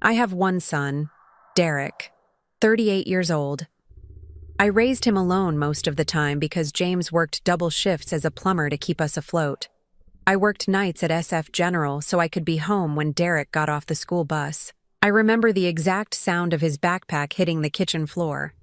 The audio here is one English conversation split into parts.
I have one son, Derek, 38 years old. I raised him alone most of the time because James worked double shifts as a plumber to keep us afloat. I worked nights at SF General so I could be home when Derek got off the school bus. I remember the exact sound of his backpack hitting the kitchen floor.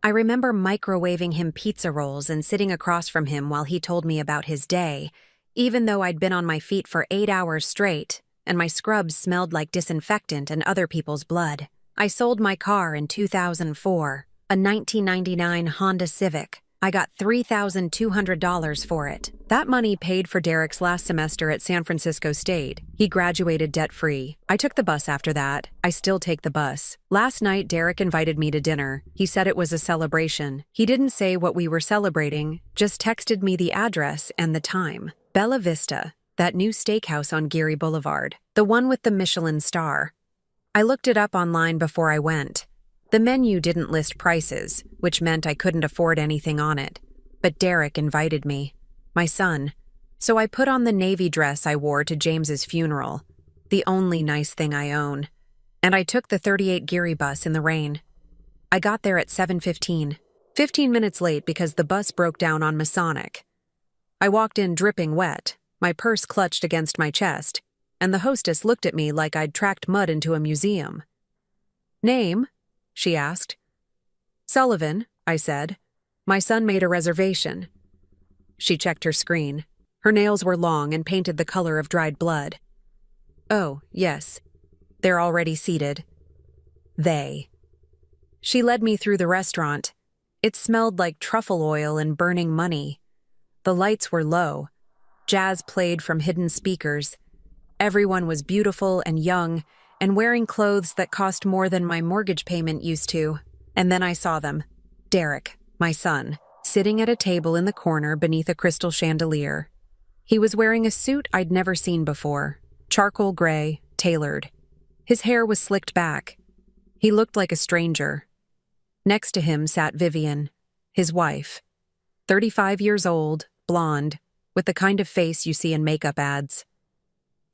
I remember microwaving him pizza rolls and sitting across from him while he told me about his day, even though I'd been on my feet for 8 hours straight, and my scrubs smelled like disinfectant and other people's blood. I sold my car in 2004, a 1999 Honda Civic. I got $3,200 for it. That money paid for Derek's last semester at San Francisco State. He graduated debt-free. I took the bus after that. I still take the bus. Last night, Derek invited me to dinner. He said it was a celebration. He didn't say what we were celebrating, just texted me the address and the time. Bella Vista, that new steakhouse on Geary Boulevard. The one with the Michelin star. I looked it up online before I went. The menu didn't list prices, which meant I couldn't afford anything on it. But Derek invited me, my son, so I put on the navy dress I wore to James's funeral, the only nice thing I own, and I took the 38 Geary bus in the rain. I got there at 7:15, 15 minutes late because the bus broke down on Masonic. I walked in dripping wet, my purse clutched against my chest, and the hostess looked at me like I'd tracked mud into a museum. "Name?" she asked. "Sullivan," I said. "My son made a reservation." She checked her screen. Her nails were long and painted the color of dried blood. "Oh, yes. They're already seated." They. She led me through the restaurant. It smelled like truffle oil and burning money. The lights were low. Jazz played from hidden speakers. Everyone was beautiful and young, and wearing clothes that cost more than my mortgage payment used to. And then I saw them. Derek, my son, sitting at a table in the corner beneath a crystal chandelier. He was wearing a suit I'd never seen before, charcoal gray, tailored. His hair was slicked back. He looked like a stranger. Next to him sat Vivian, his wife, 35 years old, blonde, with the kind of face you see in makeup ads.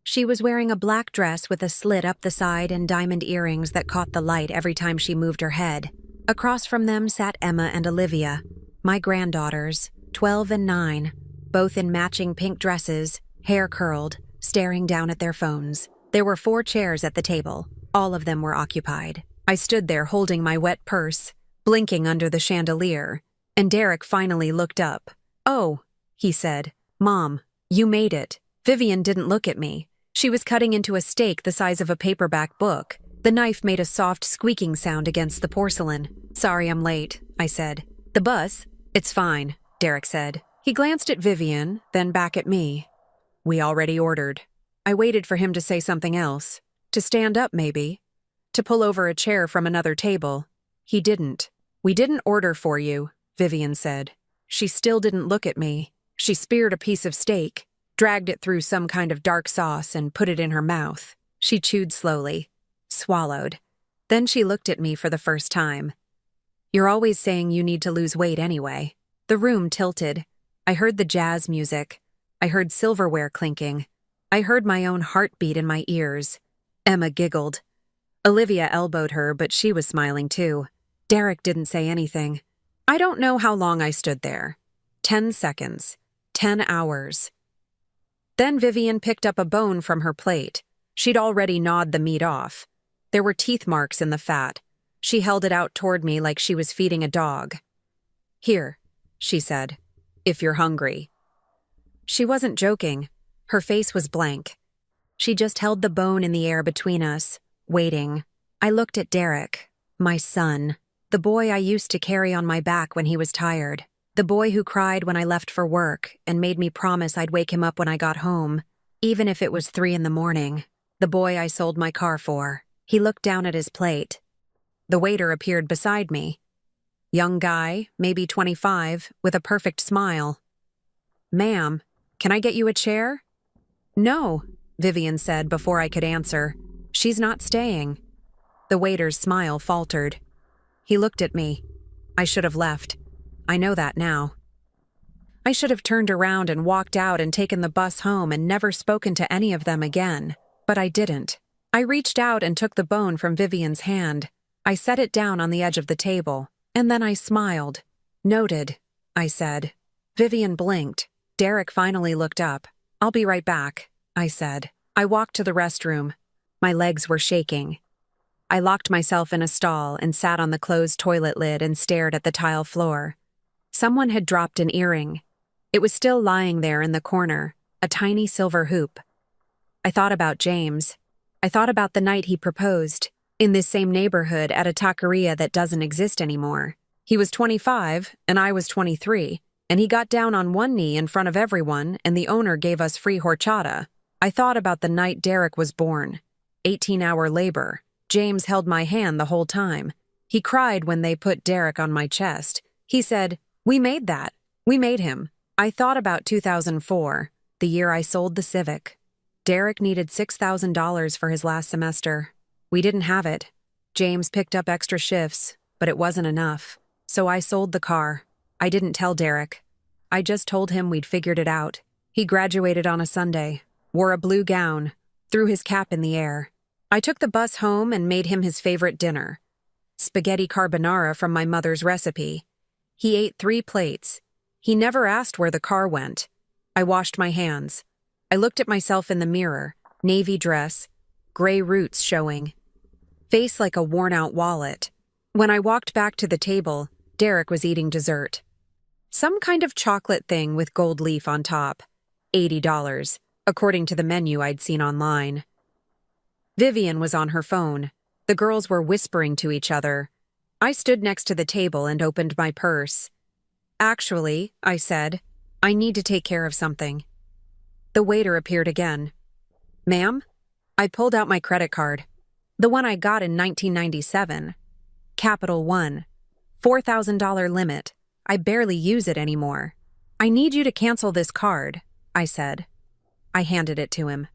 She was wearing a black dress with a slit up the side and diamond earrings that caught the light every time she moved her head. Across from them sat Emma and Olivia, my granddaughters, 12 and 9, both in matching pink dresses, hair curled, staring down at their phones. There were 4 chairs at the table. All of them were occupied. I stood there holding my wet purse, blinking under the chandelier, and Derek finally looked up. "Oh," he said. "Mom, you made it." Vivian didn't look at me. She was cutting into a steak the size of a paperback book. The knife made a soft squeaking sound against the porcelain. "Sorry I'm late," I said. "The bus?" "It's fine," Derek said. He glanced at Vivian, then back at me. "We already ordered." I waited for him to say something else. To stand up, maybe. To pull over a chair from another table. He didn't. "We didn't order for you," Vivian said. She still didn't look at me. She speared a piece of steak, dragged it through some kind of dark sauce, and put it in her mouth. She chewed slowly, swallowed. Then she looked at me for the first time. "You're always saying you need to lose weight anyway." The room tilted. I heard the jazz music. I heard silverware clinking. I heard my own heartbeat in my ears. Emma giggled. Olivia elbowed her, but she was smiling too. Derek didn't say anything. I don't know how long I stood there. 10 seconds. 10 hours. Then Vivian picked up a bone from her plate. She'd already gnawed the meat off. There were teeth marks in the fat. She held it out toward me like she was feeding a dog. "Here," she said, "if you're hungry." She wasn't joking. Her face was blank. She just held the bone in the air between us, waiting. I looked at Derek, my son, the boy I used to carry on my back when he was tired. The boy who cried when I left for work and made me promise I'd wake him up when I got home, even if it was 3 in the morning. The boy I sold my car for. He looked down at his plate. The waiter appeared beside me. Young guy, maybe 25, with a perfect smile. "Ma'am, can I get you a chair?" "No," Vivian said before I could answer. "She's not staying." The waiter's smile faltered. He looked at me. I should have left. I know that now. I should have turned around and walked out and taken the bus home and never spoken to any of them again, but I didn't. I reached out and took the bone from Vivian's hand. I set it down on the edge of the table, and then I smiled. "Noted," I said. Vivian blinked. Derek finally looked up. "I'll be right back," I said. I walked to the restroom. My legs were shaking. I locked myself in a stall and sat on the closed toilet lid and stared at the tile floor. Someone had dropped an earring. It was still lying there in the corner, a tiny silver hoop. I thought about James. I thought about the night he proposed, in this same neighborhood at a taqueria that doesn't exist anymore. He was 25, and I was 23, and he got down on one knee in front of everyone, and the owner gave us free horchata. I thought about the night Derek was born. 18-hour labor. James held my hand the whole time. He cried when they put Derek on my chest. He said, "We made that. We made him." I thought about 2004, the year I sold the Civic. Derek needed $6,000 for his last semester. We didn't have it. James picked up extra shifts, but it wasn't enough. So I sold the car. I didn't tell Derek. I just told him we'd figured it out. He graduated on a Sunday, wore a blue gown, threw his cap in the air. I took the bus home and made him his favorite dinner. Spaghetti carbonara from my mother's recipe. He ate 3 plates. He never asked where the car went. I washed my hands. I looked at myself in the mirror, navy dress, gray roots showing. Face like a worn-out wallet. When I walked back to the table, Derek was eating dessert. Some kind of chocolate thing with gold leaf on top. $80, according to the menu I'd seen online. Vivian was on her phone. The girls were whispering to each other. I stood next to the table and opened my purse. "Actually," I said, "I need to take care of something." The waiter appeared again. "Ma'am?" I pulled out my credit card. The one I got in 1997. Capital One. $4,000 limit. I barely use it anymore. "I need you to cancel this card," I said. I handed it to him.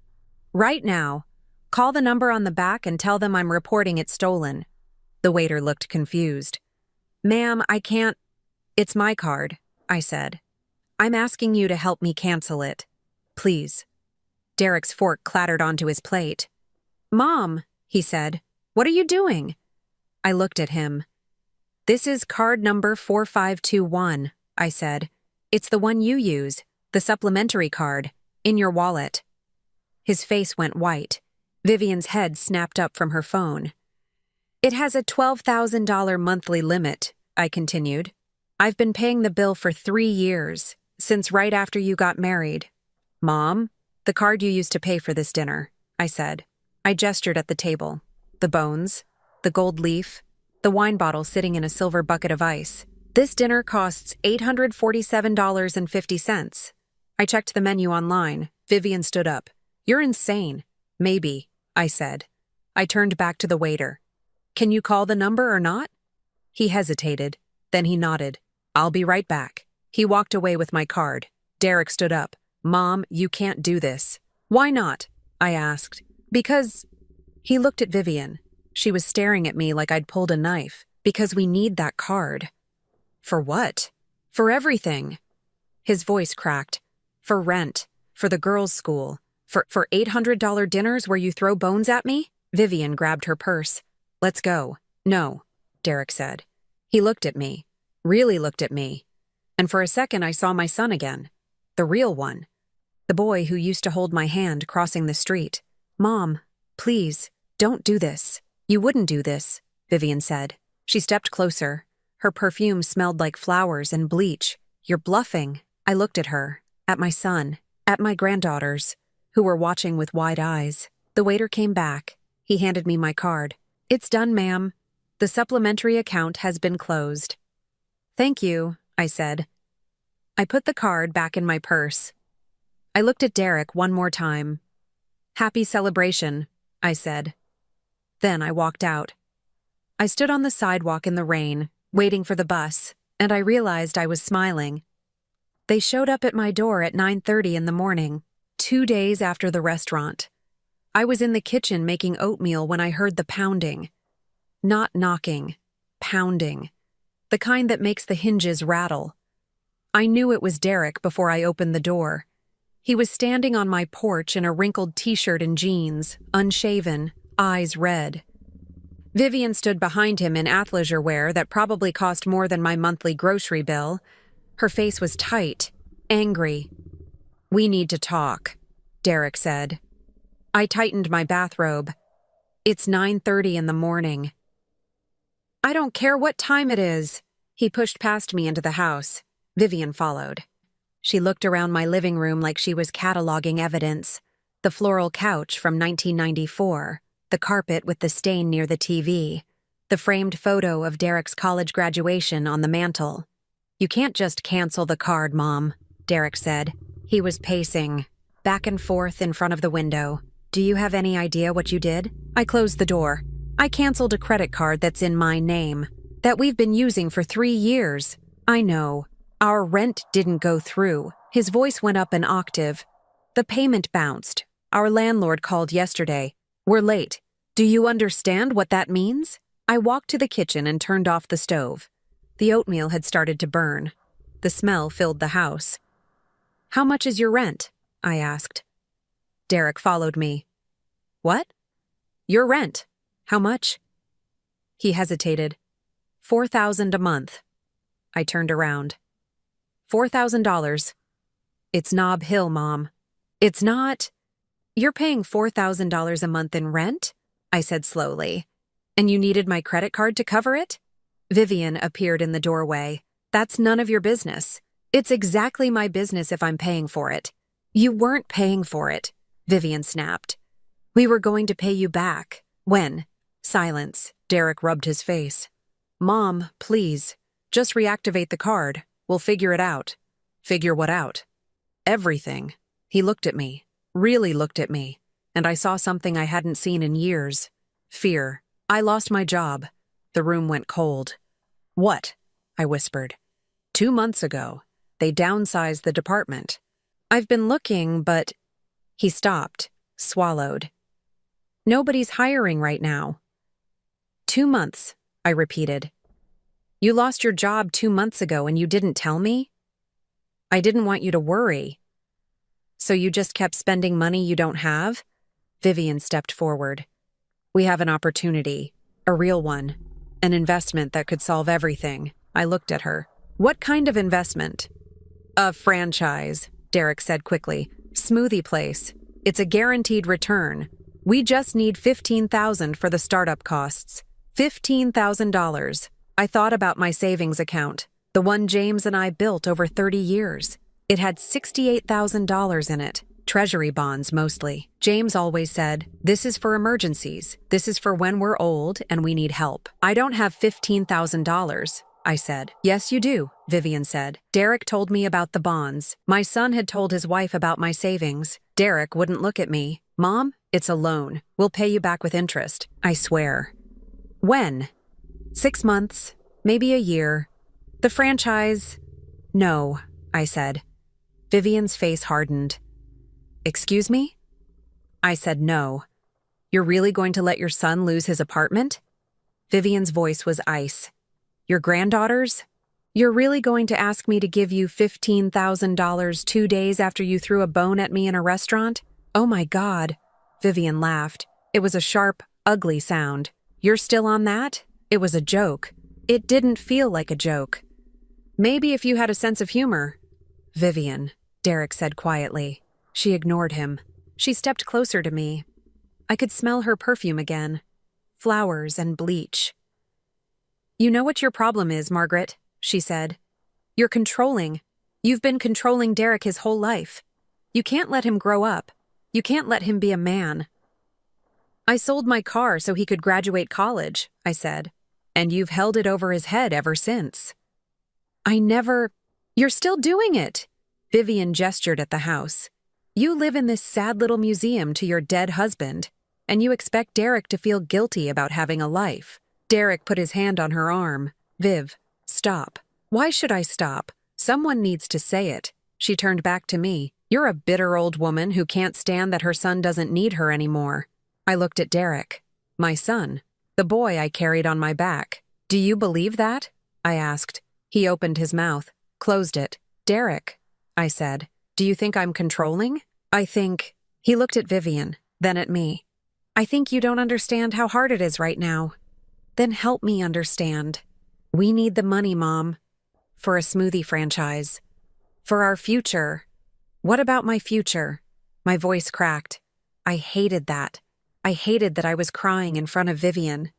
"Right now. Call the number on the back and tell them I'm reporting it stolen." The waiter looked confused. "Ma'am, I can't." "It's my card," I said. "I'm asking you to help me cancel it. Please." Derek's fork clattered onto his plate. "Mom," he said, "what are you doing?" I looked at him. "This is card number 4521, I said. "It's the one you use, the supplementary card, in your wallet." His face went white. Vivian's head snapped up from her phone. "It has a $12,000 monthly limit," I continued. "I've been paying the bill for 3 years, since right after you got married." "Mom, the card you used to pay for this dinner," I said. I gestured at the table. The bones, the gold leaf, the wine bottle sitting in a silver bucket of ice. "This dinner costs $847.50. I checked the menu online. Vivian stood up. "You're insane." "Maybe," I said. I turned back to the waiter. "Can you call the number or not?" He hesitated. Then he nodded. "I'll be right back." He walked away with my card. Derek stood up. "Mom, you can't do this." "Why not?" I asked. "Because—" He looked at Vivian. She was staring at me like I'd pulled a knife. "Because we need that card." "For what?" "For everything." His voice cracked. "For rent. For the girls' school. For $800 dinners where you throw bones at me?" Vivian grabbed her purse. "Let's go." "No," Derek said. He looked at me. Really looked at me. And for a second I saw my son again. The real one. The boy who used to hold my hand crossing the street. "Mom, please, don't do this." "You wouldn't do this," Vivian said. She stepped closer. Her perfume smelled like flowers and bleach. "You're bluffing." I looked at her, at my son, at my granddaughters, who were watching with wide eyes. The waiter came back. He handed me my card. "It's done, ma'am. The supplementary account has been closed." "Thank you," I said. I put the card back in my purse. I looked at Derek one more time. "Happy celebration," I said. Then I walked out. I stood on the sidewalk in the rain, waiting for the bus, and I realized I was smiling. They showed up at my door at 9:30 in the morning, 2 days after the restaurant. I was in the kitchen making oatmeal when I heard the pounding. Not knocking, pounding. The kind that makes the hinges rattle. I knew it was Derek before I opened the door. He was standing on my porch in a wrinkled t-shirt and jeans, unshaven, eyes red. Vivian stood behind him in athleisure wear that probably cost more than my monthly grocery bill. Her face was tight, angry. "We need to talk," Derek said. I tightened my bathrobe. "It's 9:30 in the morning." "I don't care what time it is." He pushed past me into the house. Vivian followed. She looked around my living room like she was cataloging evidence. The floral couch from 1994, the carpet with the stain near the TV, the framed photo of Derek's college graduation on the mantel. "You can't just cancel the card, Mom," Derek said. He was pacing, back and forth in front of the window. "Do you have any idea what you did?" I closed the door. "I canceled a credit card that's in my name, that we've been using for 3 years. I know. Our rent didn't go through." His voice went up an octave. "The payment bounced. Our landlord called yesterday. We're late. Do you understand what that means?" I walked to the kitchen and turned off the stove. The oatmeal had started to burn. The smell filled the house. "How much is your rent?" I asked. Derek followed me. "What?" "Your rent. How much?" He hesitated. $4,000 a month." I turned around. $4,000. "It's Nob Hill, Mom." "It's not." "You're paying $4,000 a month in rent?" I said slowly. "And you needed my credit card to cover it?" Vivian appeared in the doorway. "That's none of your business." "It's exactly my business if I'm paying for it." "You weren't paying for it," Vivian snapped. "We were going to pay you back." "When?" Silence. Derek rubbed his face. "Mom, please. Just reactivate the card. We'll figure it out." "Figure what out?" "Everything." He looked at me, really looked at me, and I saw something I hadn't seen in years. Fear. "I lost my job." The room went cold. "What?" I whispered. 2 months ago. They downsized the department. "I've been looking, but—" He stopped, swallowed. "Nobody's hiring right now." 2 months, I repeated. "You lost your job 2 months ago and you didn't tell me?" "I didn't want you to worry." "So you just kept spending money you don't have?" Vivian stepped forward. "We have an opportunity, a real one, an investment that could solve everything." I looked at her. "What kind of investment?" "A franchise," Derek said quickly. "Smoothie place. It's a guaranteed return. We just need $15,000 for the startup costs." $15,000. I thought about my savings account, the one James and I built over 30 years. It had $68,000 in it, treasury bonds mostly. James always said, "This is for emergencies. This is for when we're old and we need help." "I don't have $15,000, I said. "Yes, you do," Vivian said. "Derek told me about the bonds. My son had told his wife about my savings. Derek wouldn't look at me. "Mom, it's a loan. We'll pay you back with interest. I swear." "When?" 6 months, maybe a year. "The franchise?" "No," I said. Vivian's face hardened. "Excuse me?" I said no. "You're really going to let your son lose his apartment?" Vivian's voice was ice. "Your granddaughters? You're really going to ask me to give you $15,000 2 days after you threw a bone at me in a restaurant? Oh my God." Vivian laughed. It was a sharp, ugly sound. "You're still on that?" It was a joke. It didn't feel like a joke. "Maybe if you had a sense of humor." "Vivian," Derek said quietly. She ignored him. She stepped closer to me. I could smell her perfume again. Flowers and bleach. "You know what your problem is, Margaret," she said. "You're controlling. You've been controlling Derek his whole life. You can't let him grow up. You can't let him be a man." "I sold my car so he could graduate college," I said. "And you've held it over his head ever since." "I never—" "You're still doing it." Vivian gestured at the house. "You live in this sad little museum to your dead husband, and you expect Derek to feel guilty about having a life." Derek put his hand on her arm. "Viv, stop." "Why should I stop? Someone needs to say it." She turned back to me. "You're a bitter old woman who can't stand that her son doesn't need her anymore." I looked at Derek. "My son. The boy I carried on my back. Do you believe that?" I asked. He opened his mouth, closed it. "Derek," I said, "do you think I'm controlling?" "I think—" He looked at Vivian, then at me. I think you don't understand how hard it is right now. Then help me understand. We need the money, Mom. For a smoothie franchise. For our future. What about my future? My voice cracked. I hated that. I hated that I was crying in front of Vivian.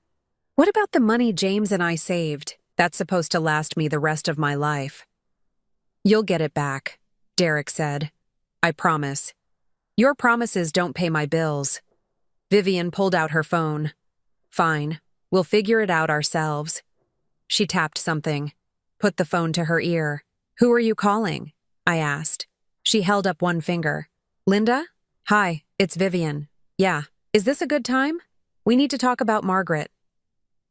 What about the money James and I saved? That's supposed to last me the rest of my life. You'll get it back, Derek said. I promise. Your promises don't pay my bills. Vivian pulled out her phone. Fine, we'll figure it out ourselves. She tapped something, put the phone to her ear. Who are you calling? I asked. She held up one finger. Linda? Hi, it's Vivian. Yeah. Is this a good time? We need to talk about Margaret.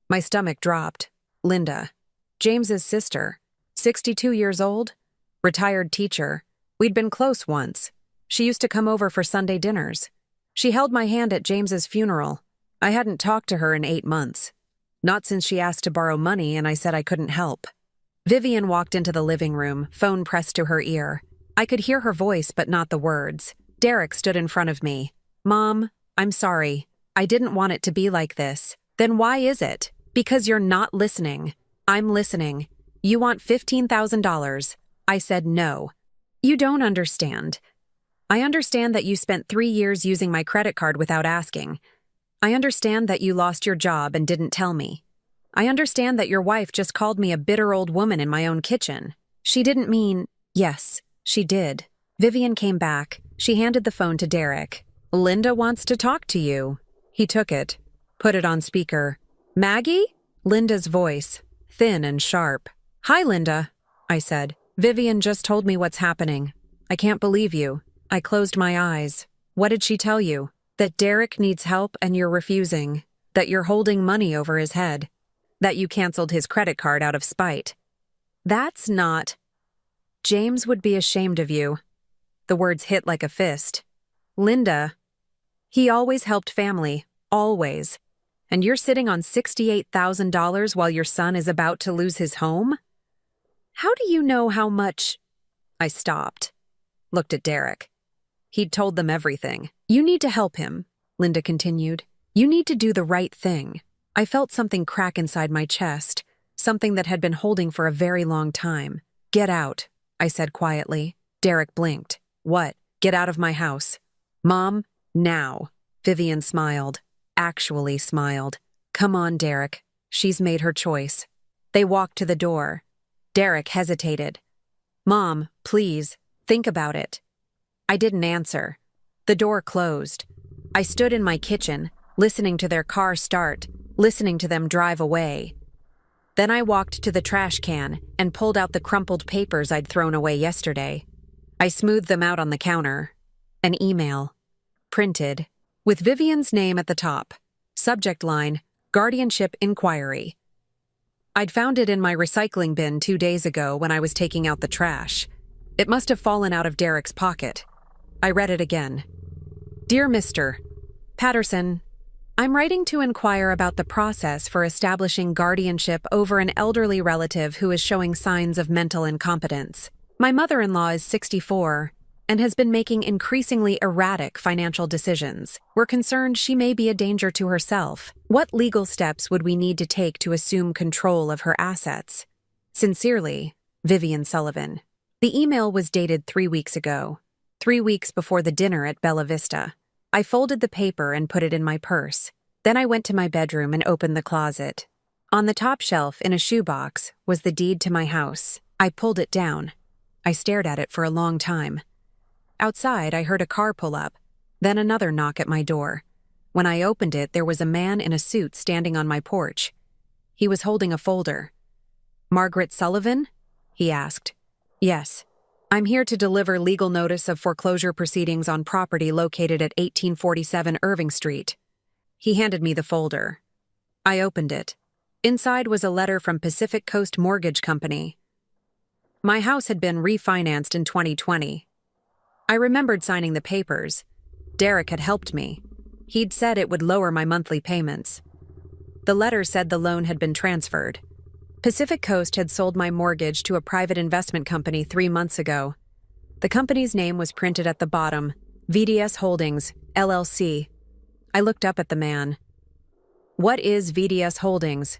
My stomach dropped. Linda. James's sister. 62 years old. Retired teacher. We'd been close once. She used to come over for Sunday dinners. She held my hand at James's funeral. I hadn't talked to her in 8 months. Not since she asked to borrow money and I said I couldn't help. Vivian walked into the living room, phone pressed to her ear. I could hear her voice but not the words. Derek stood in front of me. Mom, I'm sorry. I didn't want it to be like this. Then why is it? Because you're not listening. I'm listening. You want $15,000. I said no. You don't understand. I understand that you spent 3 years using my credit card without asking. I understand that you lost your job and didn't tell me. I understand that your wife just called me a bitter old woman in my own kitchen. She didn't mean... Yes, she did. Vivian came back. She handed the phone to Derek. Linda wants to talk to you. He took it, put it on speaker. Maggie? Linda's voice, thin and sharp. Hi, Linda, I said. Vivian just told me what's happening. I can't believe you. I closed my eyes. What did she tell you? That Derek needs help and you're refusing. That you're holding money over his head. That you canceled his credit card out of spite. That's not... James would be ashamed of you. The words hit like a fist. Linda... He always helped family. Always. And you're sitting on $68,000 while your son is about to lose his home? How do you know how much... I stopped. Looked at Derek. He'd told them everything. You need to help him, Linda continued. You need to do the right thing. I felt something crack inside my chest, something that had been holding for a very long time. Get out, I said quietly. Derek blinked. What? Get out of my house. Mom, now. Vivian smiled. Actually smiled. Come on, Derek. She's made her choice. They walked to the door. Derek hesitated. Mom, please, think about it. I didn't answer. The door closed. I stood in my kitchen, listening to their car start, listening to them drive away. Then I walked to the trash can and pulled out the crumpled papers I'd thrown away yesterday. I smoothed them out on the counter. An email. Printed. With Vivian's name at the top. Subject line, Guardianship Inquiry. I'd found it in my recycling bin 2 days ago when I was taking out the trash. It must have fallen out of Derek's pocket. I read it again. Dear Mr. Patterson, I'm writing to inquire about the process for establishing guardianship over an elderly relative who is showing signs of mental incompetence. My mother-in-law is 64 and has been making increasingly erratic financial decisions. We're concerned she may be a danger to herself. What legal steps would we need to take to assume control of her assets? Sincerely, Vivian Sullivan. The email was dated 3 weeks ago, 3 weeks before the dinner at Bella Vista. I folded the paper and put it in my purse. Then I went to my bedroom and opened the closet. On the top shelf in a shoebox was the deed to my house. I pulled it down. I stared at it for a long time. Outside, I heard a car pull up, then another knock at my door. When I opened it, there was a man in a suit standing on my porch. He was holding a folder. Margaret Sullivan? He asked. Yes. I'm here to deliver legal notice of foreclosure proceedings on property located at 1847 Irving Street. He handed me the folder. I opened it. Inside was a letter from Pacific Coast Mortgage Company. My house had been refinanced in 2020. I remembered signing the papers. Derek had helped me. He'd said it would lower my monthly payments. The letter said the loan had been transferred. Pacific Coast had sold my mortgage to a private investment company 3 months ago. The company's name was printed at the bottom, VDS Holdings, LLC. I looked up at the man. "What is VDS Holdings?"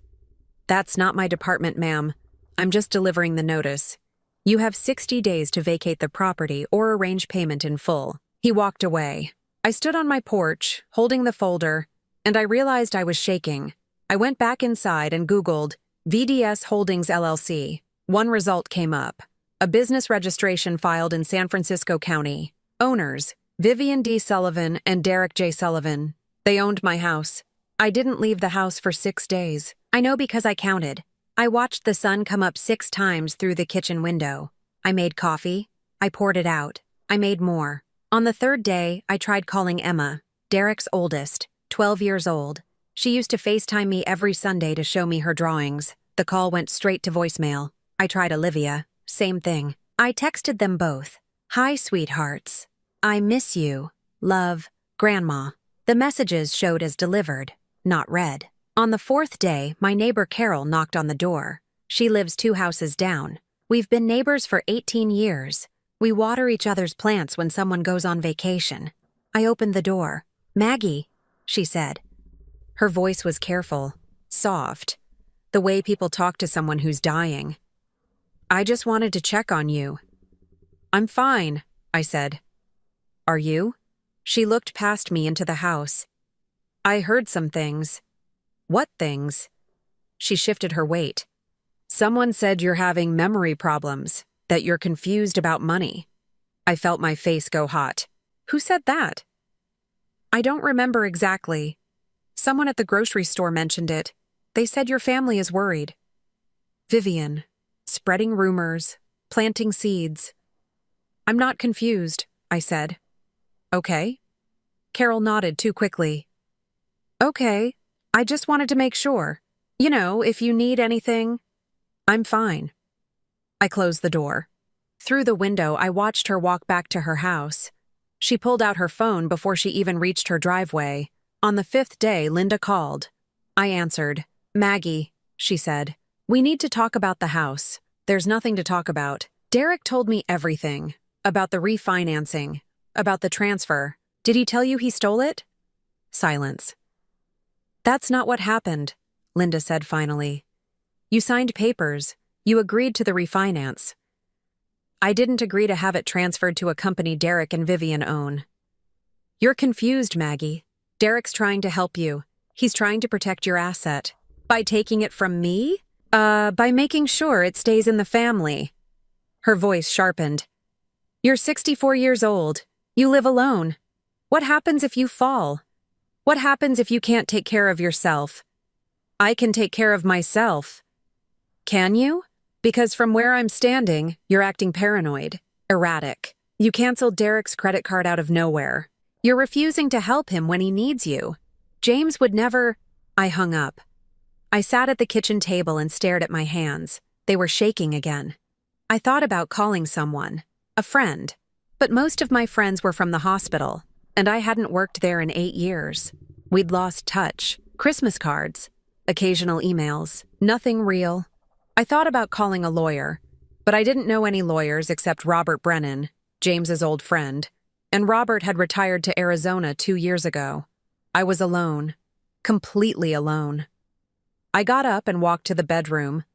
"That's not my department, ma'am. I'm just delivering the notice. You have 60 days to vacate the property or arrange payment in full." He walked away. I stood on my porch, holding the folder, and I realized I was shaking. I went back inside and Googled VDS Holdings LLC. One result came up. A business registration filed in San Francisco County. Owners, Vivian D. Sullivan and Derek J. Sullivan. They owned my house. I didn't leave the house for 6 days. I know because I counted. I watched the sun come up 6 times through the kitchen window. I made coffee. I poured it out. I made more. On the 3rd day, I tried calling Emma, Derek's oldest, 12 years old. She used to FaceTime me every Sunday to show me her drawings. The call went straight to voicemail. I tried Olivia. Same thing. I texted them both. "Hi, sweethearts. I miss you. Love, Grandma." The messages showed as delivered, not read. On the 4th day, my neighbor Carol knocked on the door. She lives 2 houses down. We've been neighbors for 18 years. We water each other's plants when someone goes on vacation. I opened the door. "Maggie," she said. Her voice was careful, soft, the way people talk to someone who's dying. "I just wanted to check on you." "I'm fine," I said. "Are you?" She looked past me into the house. "I heard some things." "What things?" She shifted her weight. "Someone said you're having memory problems, that you're confused about money." I felt my face go hot. "Who said that?" "I don't remember exactly. Someone at the grocery store mentioned it. They said your family is worried." Vivian, spreading rumors, planting seeds. "I'm not confused," I said. "Okay." Carol nodded too quickly. "Okay, I just wanted to make sure. You know, if you need anything." "I'm fine." I closed the door. Through the window, I watched her walk back to her house. She pulled out her phone before she even reached her driveway. On the 5th day, Linda called. I answered. "Maggie," she said, "we need to talk about the house." "There's nothing to talk about. Derek told me everything. About the refinancing. About the transfer. Did he tell you he stole it?" Silence. "That's not what happened," Linda said finally. "You signed papers. You agreed to the refinance." "I didn't agree to have it transferred to a company Derek and Vivian own." "You're confused, Maggie. Derek's trying to help you. He's trying to protect your asset. By taking it from me? By making sure it stays in the family." Her voice sharpened. "You're 64 years old. You live alone. What happens if you fall? What happens if you can't take care of yourself?" "I can take care of myself." "Can you? Because from where I'm standing, you're acting paranoid, erratic. You canceled Derek's credit card out of nowhere. You're refusing to help him when he needs you. James would never—" I hung up. I sat at the kitchen table and stared at my hands. They were shaking again. I thought about calling someone, a friend, but most of my friends were from the hospital, and I hadn't worked there in 8 years. We'd lost touch. Christmas cards, occasional emails, nothing real. I thought about calling a lawyer, but I didn't know any lawyers except Robert Brennan, James's old friend, and Robert had retired to Arizona 2 years ago. I was alone, completely alone. I got up and walked to the bedroom.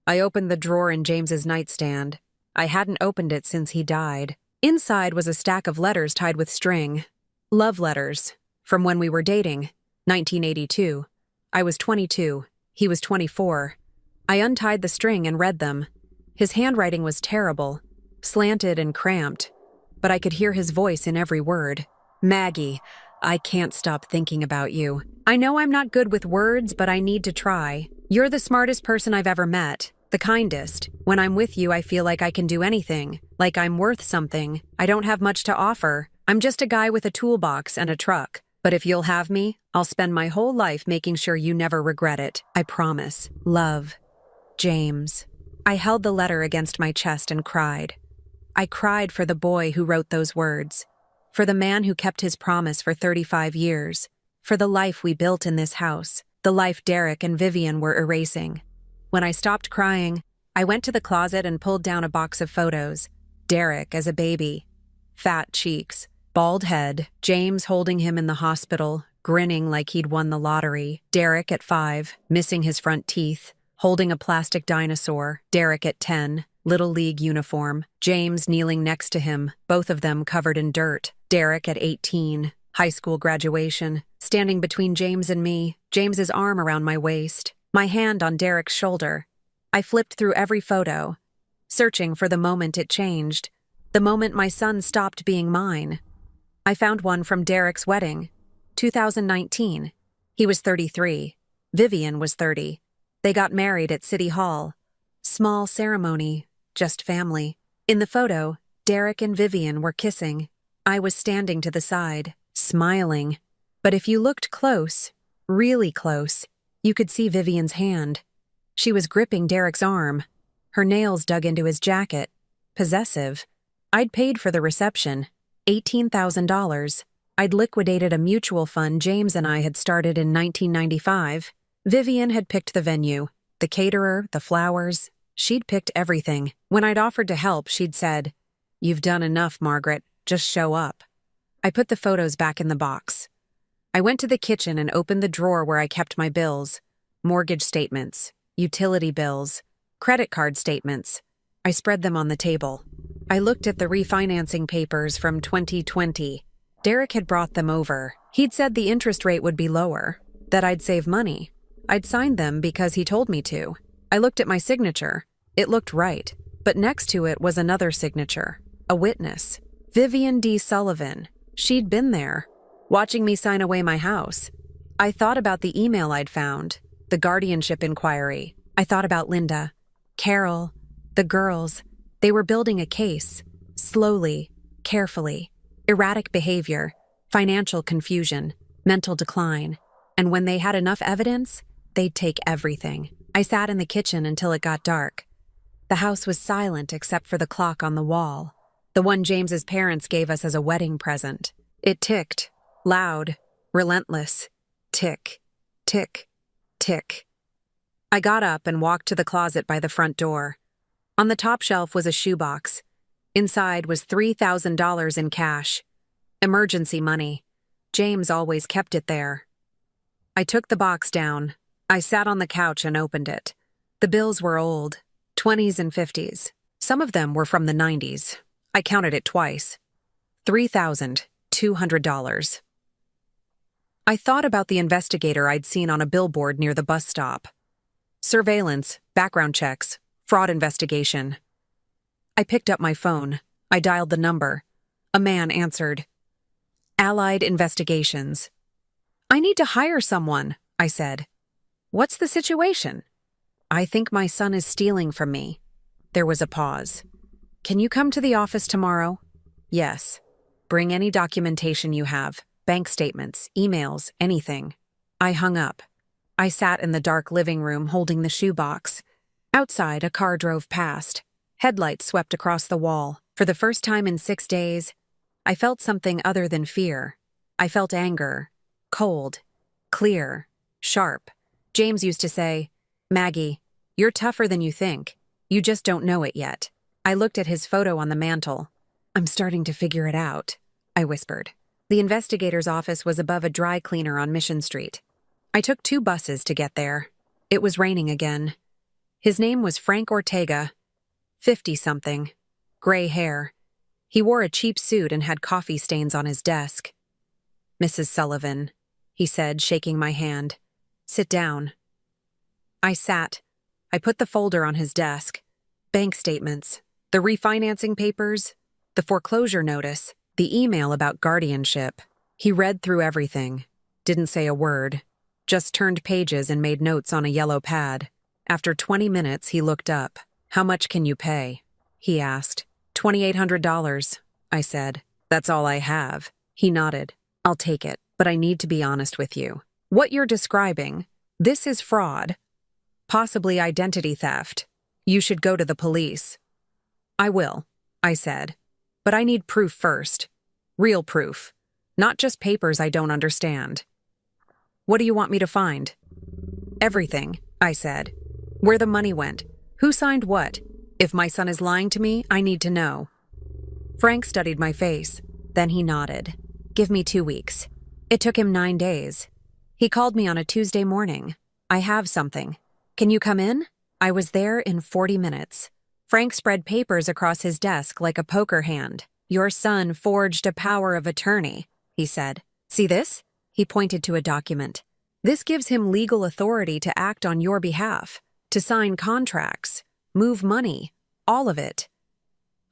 I opened the drawer in James's nightstand. I hadn't opened it since he died. Inside was a stack of letters tied with string. Love letters, from when we were dating, 1982. I was 22. He was 24. I untied the string and read them. His handwriting was terrible, slanted and cramped, but I could hear his voice in every word. "Maggie, I can't stop thinking about you. I know I'm not good with words, but I need to try. You're the smartest person I've ever met, the kindest. When I'm with you, I feel like I can do anything, like I'm worth something. I don't have much to offer. I'm just a guy with a toolbox and a truck. But if you'll have me, I'll spend my whole life making sure you never regret it. I promise. Love. James." I held the letter against my chest and cried. I cried for the boy who wrote those words, for the man who kept his promise for 35 years, for the life we built in this house, the life Derek and Vivian were erasing. When I stopped crying, I went to the closet and pulled down a box of photos. Derek as a baby. Fat cheeks, bald head, James holding him in the hospital, grinning like he'd won the lottery. Derek at 5, missing his front teeth, holding a plastic dinosaur. Derek at 10, Little League uniform. James kneeling next to him, both of them covered in dirt. Derek at 18, high school graduation, standing between James and me, James's arm around my waist, my hand on Derek's shoulder. I flipped through every photo, searching for the moment it changed, the moment my son stopped being mine. I found one from Derek's wedding, 2019. He was 33. Vivian was 30. They got married at City Hall. Small ceremony, just family. In the photo, Derek and Vivian were kissing. I was standing to the side, smiling. But if you looked close, really close, you could see Vivian's hand. She was gripping Derek's arm, her nails dug into his jacket. Possessive. I'd paid for the reception, $18,000. I'd liquidated a mutual fund James and I had started in 1995. Vivian had picked the venue, the caterer, the flowers. She'd picked everything. When I'd offered to help, she'd said, "You've done enough, Margaret. Just show up." I put the photos back in the box. I went to the kitchen and opened the drawer where I kept my bills, mortgage statements, utility bills, credit card statements. I spread them on the table. I looked at the refinancing papers from 2020. Derek had brought them over. He'd said the interest rate would be lower, that I'd save money. I'd signed them because he told me to. I looked at my signature. It looked right, but next to it was another signature, a witness. Vivian D. Sullivan. She'd been there, watching me sign away my house. I thought about the email I'd found, the guardianship inquiry. I thought about Linda, Carol, the girls. They were building a case, slowly, carefully. Erratic behavior, financial confusion, mental decline. And when they had enough evidence, they'd take everything. I sat in the kitchen until it got dark. The house was silent except for the clock on the wall, the one James's parents gave us as a wedding present. It ticked, loud, relentless. Tick, tick, tick. I got up and walked to the closet by the front door. On the top shelf was a shoebox. Inside was $3,000 in cash. Emergency money. James always kept it there. I took the box down. I sat on the couch and opened it. The bills were old, 20s and 50s. Some of them were from the 90s. I counted it twice. $3,200. I thought about the investigator I'd seen on a billboard near the bus stop. Surveillance, background checks, fraud investigation. I picked up my phone. I dialed the number. A man answered. Allied Investigations. "I need to hire someone," I said. "What's the situation?" "I think my son is stealing from me." There was a pause. "Can you come to the office tomorrow?" "Yes. Bring any documentation you have, bank statements, emails, anything." I hung up. I sat in the dark living room holding the shoebox. Outside, a car drove past. Headlights swept across the wall. For the first time in 6 days, I felt something other than fear. I felt anger. Cold. Clear. Sharp. James used to say, "Maggie, you're tougher than you think. You just don't know it yet." I looked at his photo on the mantle. "I'm starting to figure it out," I whispered. The investigator's office was above a dry cleaner on Mission Street. I took 2 buses to get there. It was raining again. His name was Frank Ortega, 50-something, gray hair. He wore a cheap suit and had coffee stains on his desk. "Mrs. Sullivan," he said, shaking my hand. "Sit down." I sat. I put the folder on his desk. Bank statements, the refinancing papers, the foreclosure notice, the email about guardianship. He read through everything, didn't say a word, just turned pages and made notes on a yellow pad. After 20 minutes, he looked up. "How much can you pay?" he asked. $2,800, I said. "That's all I have." He nodded. "I'll take it, but I need to be honest with you. What you're describing, this is fraud. Possibly identity theft. You should go to the police." "I will," I said. "But I need proof first. Real proof. Not just papers I don't understand." "What do you want me to find?" "Everything," I said. "Where the money went. Who signed what? If my son is lying to me, I need to know." Frank studied my face. Then he nodded. "Give me 2 weeks. It took him 9 days. He called me on a Tuesday morning. I have something. Can you come in? I was there in 40 minutes. Frank spread papers across his desk like a poker hand. Your son forged a power of attorney, he said. See this? He pointed to a document. This gives him legal authority to act on your behalf, to sign contracts, move money, all of it.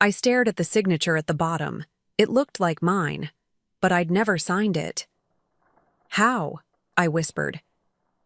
I stared at the signature at the bottom. It looked like mine, but I'd never signed it. How? I whispered.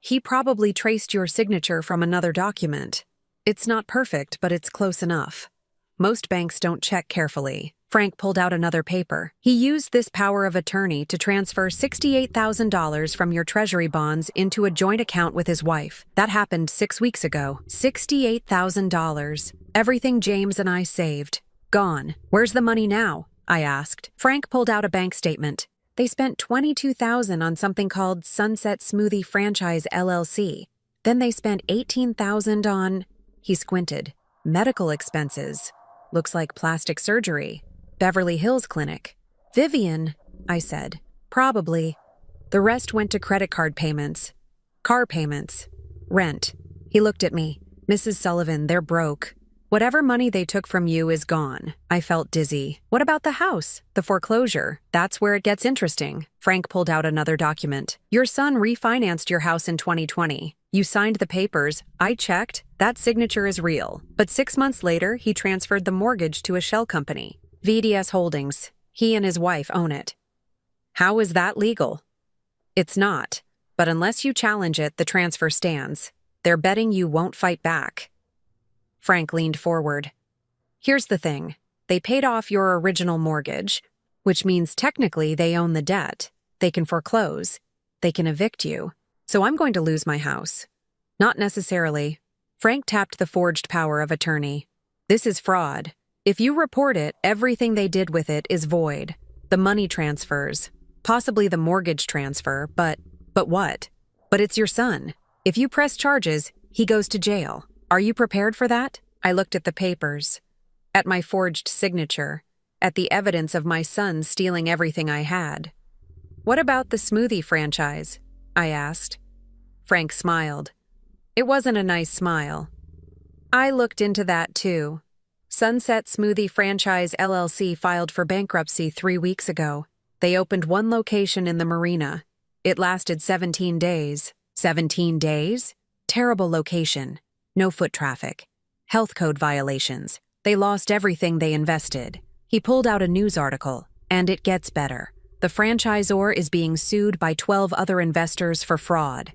He probably traced your signature from another document. It's not perfect, but it's close enough. Most banks don't check carefully. Frank pulled out another paper. He used this power of attorney to transfer $68,000 from your treasury bonds into a joint account with his wife. That happened 6 weeks ago. $68,000. Everything James and I saved. Gone. Where's the money now? I asked. Frank pulled out a bank statement. They spent $22,000 on something called Sunset Smoothie Franchise LLC. Then they spent $18,000 on, he squinted, medical expenses. Looks like plastic surgery. Beverly Hills Clinic. Vivian, I said. Probably. The rest went to credit card payments. Car payments. Rent. He looked at me. Mrs. Sullivan, they're broke. Whatever money they took from you is gone. I felt dizzy. What about the house? The foreclosure? That's where it gets interesting. Frank pulled out another document. Your son refinanced your house in 2020. You signed the papers. I checked. That signature is real. But 6 months later, he transferred the mortgage to a shell company. VDS Holdings. He and his wife own it. How is that legal? It's not. But unless you challenge it, the transfer stands. They're betting you won't fight back. Frank leaned forward. Here's the thing. They paid off your original mortgage, which means technically they own the debt. They can foreclose. They can evict you. So I'm going to lose my house. Not necessarily. Frank tapped the forged power of attorney. This is fraud. If you report it, everything they did with it is void. The money transfers. Possibly the mortgage transfer, but what? But it's your son. If you press charges, he goes to jail. Are you prepared for that? I looked at the papers, at my forged signature, at the evidence of my son stealing everything I had. What about the smoothie franchise? I asked. Frank smiled. It wasn't a nice smile. I looked into that too. Sunset Smoothie Franchise LLC filed for bankruptcy 3 weeks ago. They opened one location in the marina. It lasted 17 days. 17 days? Terrible location. No foot traffic. Health code violations. They lost everything they invested. He pulled out a news article, and it gets better. The franchisor is being sued by 12 other investors for fraud.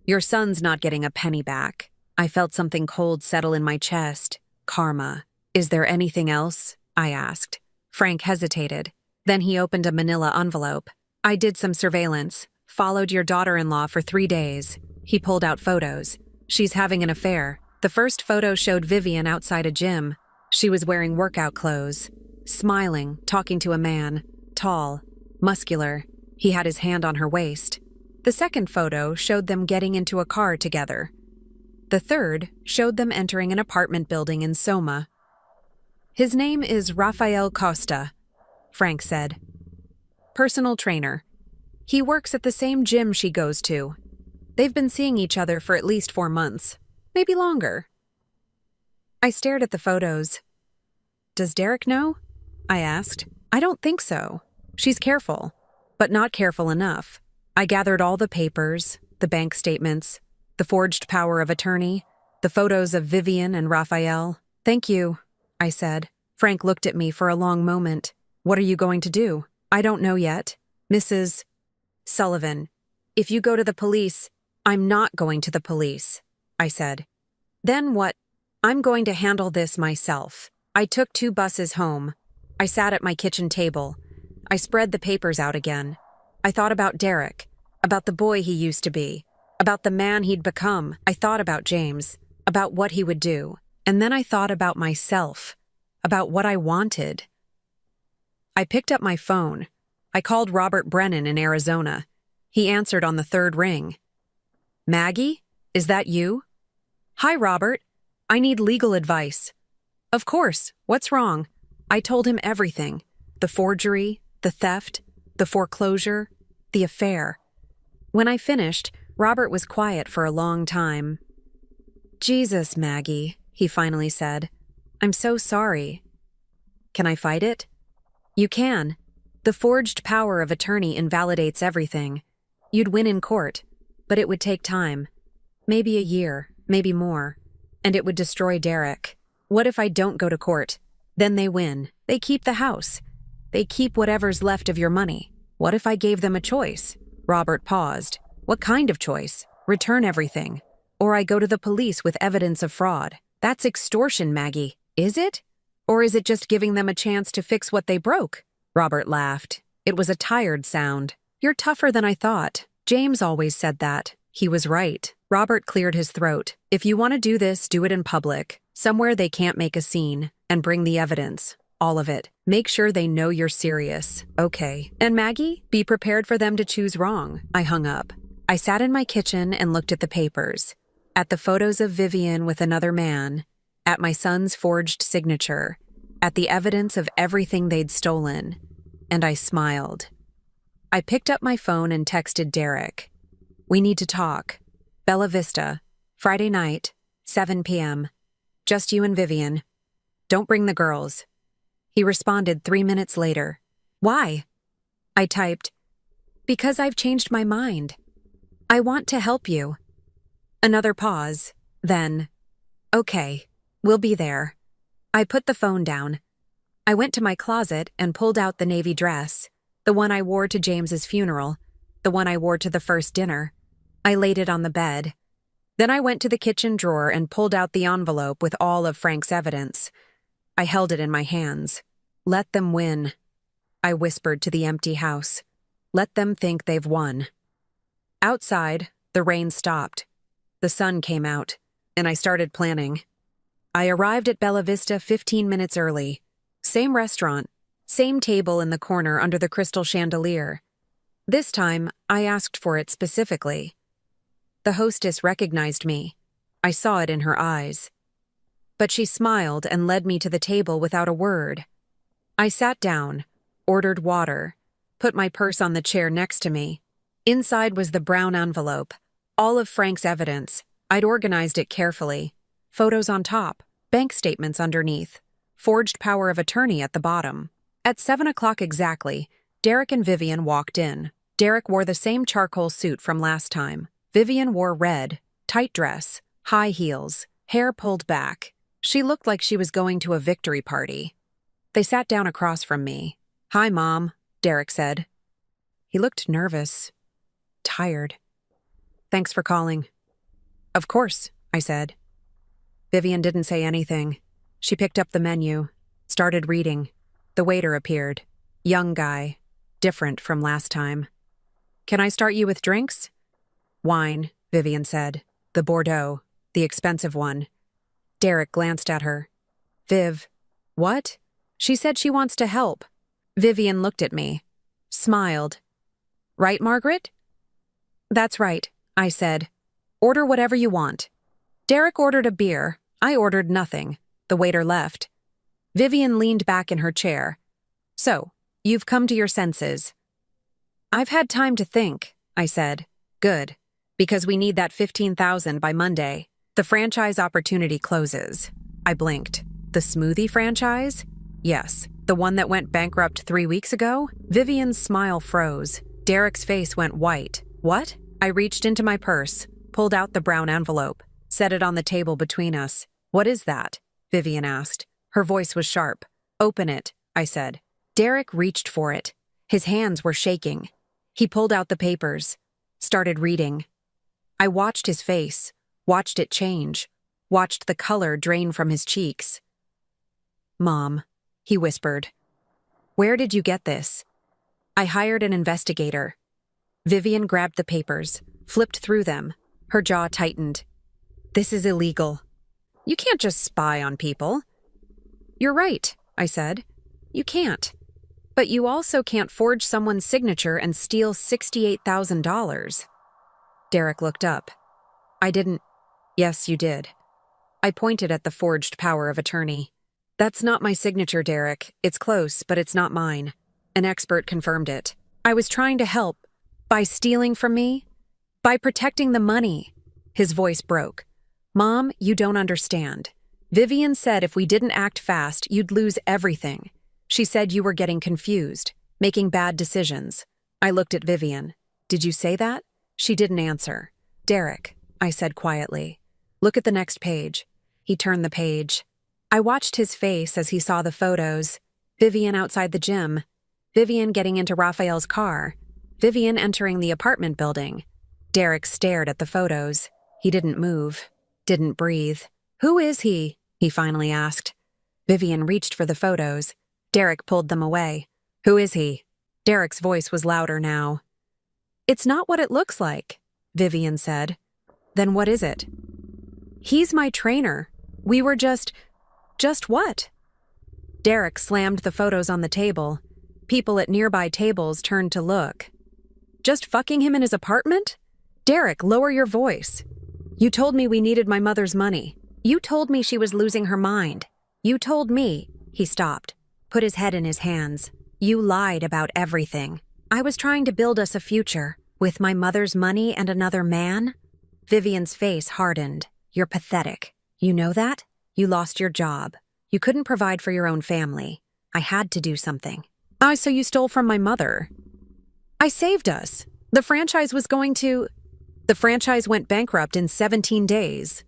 Your son's not getting a penny back. I felt something cold settle in my chest. Karma. Is there anything else? I asked. Frank hesitated. Then he opened a manila envelope. I did some surveillance. Followed your daughter-in-law for 3 days. He pulled out photos. She's having an affair. The first photo showed Vivian outside a gym. She was wearing workout clothes, smiling, talking to a man, tall, muscular. He had his hand on her waist. The second photo showed them getting into a car together. The third showed them entering an apartment building in Soma. His name is Rafael Costa, Frank said. Personal trainer. He works at the same gym she goes to. They've been seeing each other for at least 4 months. Maybe longer. I stared at the photos. Does Derek know? I asked. I don't think so. She's careful, but not careful enough. I gathered all the papers, the bank statements, the forged power of attorney, the photos of Vivian and Raphael. Thank you, I said. Frank looked at me for a long moment. What are you going to do? I don't know yet. Mrs. Sullivan, if you go to the police, I'm not going to the police, I said. Then what? I'm going to handle this myself. I took 2 buses home. I sat at my kitchen table. I spread the papers out again. I thought about Derek, about the boy he used to be, about the man he'd become. I thought about James, about what he would do. And then I thought about myself, about what I wanted. I picked up my phone. I called Robert Brennan in Arizona. He answered on the 3rd ring. Maggie, is that you? Hi, Robert. I need legal advice. Of course. What's wrong? I told him everything. The forgery, the theft, the foreclosure, the affair. When I finished, Robert was quiet for a long time. "Jesus, Maggie," he finally said. "I'm so sorry." "Can I fight it?" "You can. The forged power of attorney invalidates everything. You'd win in court, but it would take time. Maybe a year, maybe more. And it would destroy Derek. What if I don't go to court? Then they win. They keep the house. They keep whatever's left of your money. What if I gave them a choice?" Robert paused. "What kind of choice? Return everything. Or I go to the police with evidence of fraud. That's extortion, Maggie. Is it? Or is it just giving them a chance to fix what they broke?" Robert laughed. It was a tired sound. "You're tougher than I thought. James always said that. He was right." Robert cleared his throat. "If you want to do this, do it in public. Somewhere they can't make a scene. And bring the evidence. All of it. Make sure they know you're serious. Okay. And Maggie, be prepared for them to choose wrong." I hung up. I sat in my kitchen and looked at the papers. At the photos of Vivian with another man. At my son's forged signature. At the evidence of everything they'd stolen. And I smiled. I picked up my phone and texted Derek. "We need to talk. Bella Vista. Friday night, 7 p.m. Just you and Vivian. Don't bring the girls." He responded 3 minutes later. "Why?" I typed, "Because I've changed my mind. I want to help you." Another pause, then, "Okay, we'll be there." I put the phone down. I went to my closet and pulled out the navy dress, the one I wore to James's funeral, the one I wore to the first dinner. I laid it on the bed. Then I went to the kitchen drawer and pulled out the envelope with all of Frank's evidence. I held it in my hands. "Let them win," I whispered to the empty house. "Let them think they've won." Outside, the rain stopped. The sun came out, and I started planning. I arrived at Bella Vista 15 minutes early. Same restaurant, same table in the corner under the crystal chandelier. This time, I asked for it specifically. The hostess recognized me. I saw it in her eyes. But she smiled and led me to the table without a word. I sat down, ordered water, put my purse on the chair next to me. Inside was the brown envelope, all of Frank's evidence. I'd organized it carefully. Photos on top, bank statements underneath, forged power of attorney at the bottom. At 7 o'clock exactly, Derek and Vivian walked in. Derek wore the same charcoal suit from last time. Vivian wore red, tight dress, high heels, hair pulled back. She looked like she was going to a victory party. They sat down across from me. "Hi, Mom," Derek said. He looked nervous, tired. "Thanks for calling." "Of course," I said. Vivian didn't say anything. She picked up the menu, started reading. The waiter appeared. Young guy, different from last time. "Can I start you with drinks?" "Wine," Vivian said. "The Bordeaux, the expensive one." Derek glanced at her. "Viv, what?" "She said she wants to help." Vivian looked at me, smiled. "Right, Margaret?" "That's right," I said. "Order whatever you want." Derek ordered a beer. I ordered nothing. The waiter left. Vivian leaned back in her chair. "So, you've come to your senses." "I've had time to think," I said. "Good, because we need that $15,000 by Monday. The franchise opportunity closes." I blinked. "The smoothie franchise?" "Yes, the one that went bankrupt 3 weeks ago?" Vivian's smile froze. Derek's face went white. "What?" I reached into my purse, pulled out the brown envelope, set it on the table between us. "What is that?" Vivian asked. Her voice was sharp. "Open it," I said. Derek reached for it. His hands were shaking. He pulled out the papers, started reading. I watched his face, watched it change, watched the color drain from his cheeks. "Mom," he whispered. "Where did you get this?" "I hired an investigator." Vivian grabbed the papers, flipped through them. Her jaw tightened. "This is illegal. You can't just spy on people." "You're right," I said. "You can't. But you also can't forge someone's signature and steal $68,000. Derek looked up. "I didn't." "Yes, you did." I pointed at the forged power of attorney. "That's not my signature, Derek. It's close, but it's not mine." An expert confirmed it. "I was trying to help." By stealing from me? By protecting the money? His voice broke. Mom, you don't understand. Vivian said if we didn't act fast, you'd lose everything. She said you were getting confused, making bad decisions. I looked at Vivian. Did you say that? She didn't answer. Derek, I said quietly. Look at the next page. He turned the page. I watched his face as he saw the photos. Vivian outside the gym. Vivian getting into Raphael's car. Vivian entering the apartment building. Derek stared at the photos. He didn't move. Didn't breathe. Who is he? He finally asked. Vivian reached for the photos. Derek pulled them away. Who is he? Derek's voice was louder now. It's not what it looks like, Vivian said. Then what is it? He's my trainer. We were just what? Derek slammed the photos on the table. People at nearby tables turned to look. Just fucking him in his apartment? Derek, lower your voice. You told me we needed my mother's money. You told me she was losing her mind. You told me. He stopped, put his head in his hands. You lied about everything. I was trying to build us a future. With my mother's money and another man? Vivian's face hardened. You're pathetic. You know that? You lost your job. You couldn't provide for your own family. I had to do something. So you stole from my mother. I saved us. The franchise went bankrupt in 17 days.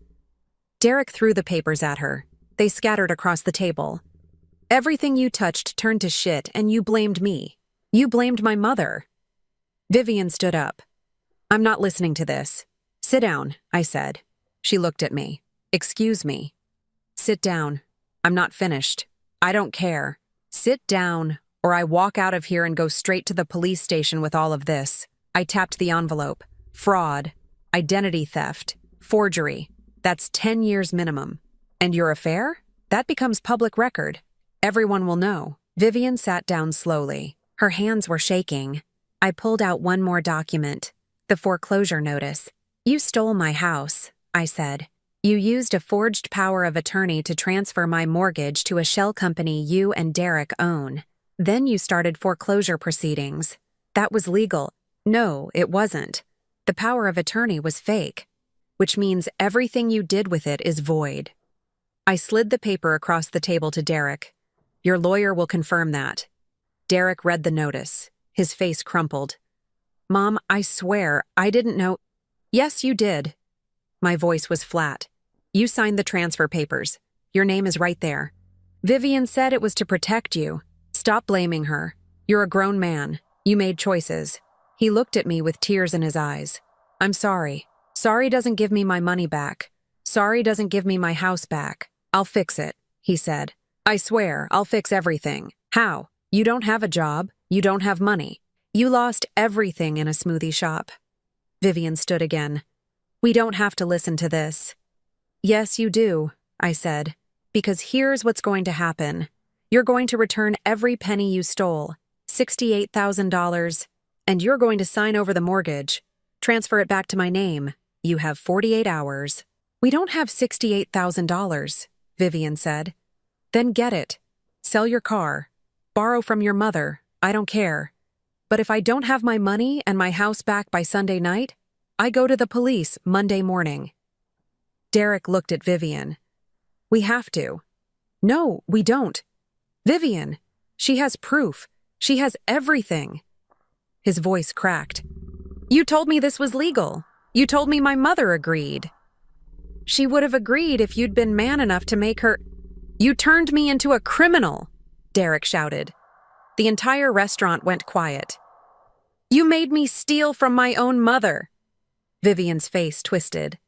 Derek threw the papers at her. They scattered across the table. Everything you touched turned to shit, and you blamed me. You blamed my mother. Vivian stood up. I'm not listening to this. Sit down, I said. She looked at me. Excuse me. Sit down. I'm not finished. I don't care. Sit down, or I walk out of here and go straight to the police station with all of this. I tapped the envelope. Fraud. Identity theft. Forgery. That's 10 years minimum. And your affair? That becomes public record. Everyone will know. Vivian sat down slowly. Her hands were shaking. I pulled out one more document. The foreclosure notice. You stole my house, I said. You used a forged power of attorney to transfer my mortgage to a shell company you and Derek own. Then you started foreclosure proceedings. That was legal. No, it wasn't. The power of attorney was fake, which means everything you did with it is void. I slid the paper across the table to Derek. Your lawyer will confirm that. Derek read the notice. His face crumpled. Mom, I swear, I didn't know. Yes, you did. My voice was flat. You signed the transfer papers. Your name is right there. Vivian said it was to protect you. Stop blaming her. You're a grown man. You made choices. He looked at me with tears in his eyes. I'm sorry. Sorry doesn't give me my money back. Sorry doesn't give me my house back. I'll fix it, he said. I swear, I'll fix everything. How? You don't have a job. You don't have money. You lost everything in a smoothie shop. Vivian stood again. We don't have to listen to this. Yes, you do, I said, because here's what's going to happen. You're going to return every penny you stole, $68,000, and you're going to sign over the mortgage, transfer it back to my name. You have 48 hours. We don't have $68,000, Vivian said. Then get it. Sell your car. Borrow from your mother. I don't care. But if I don't have my money and my house back by Sunday night, I go to the police Monday morning. Derek looked at Vivian. We have to. No, we don't. Vivian, she has proof. She has everything. His voice cracked. You told me this was legal. You told me my mother agreed. She would have agreed if you'd been man enough to make her... You turned me into a criminal, Derek shouted. The entire restaurant went quiet. You made me steal from my own mother. Vivian's face twisted.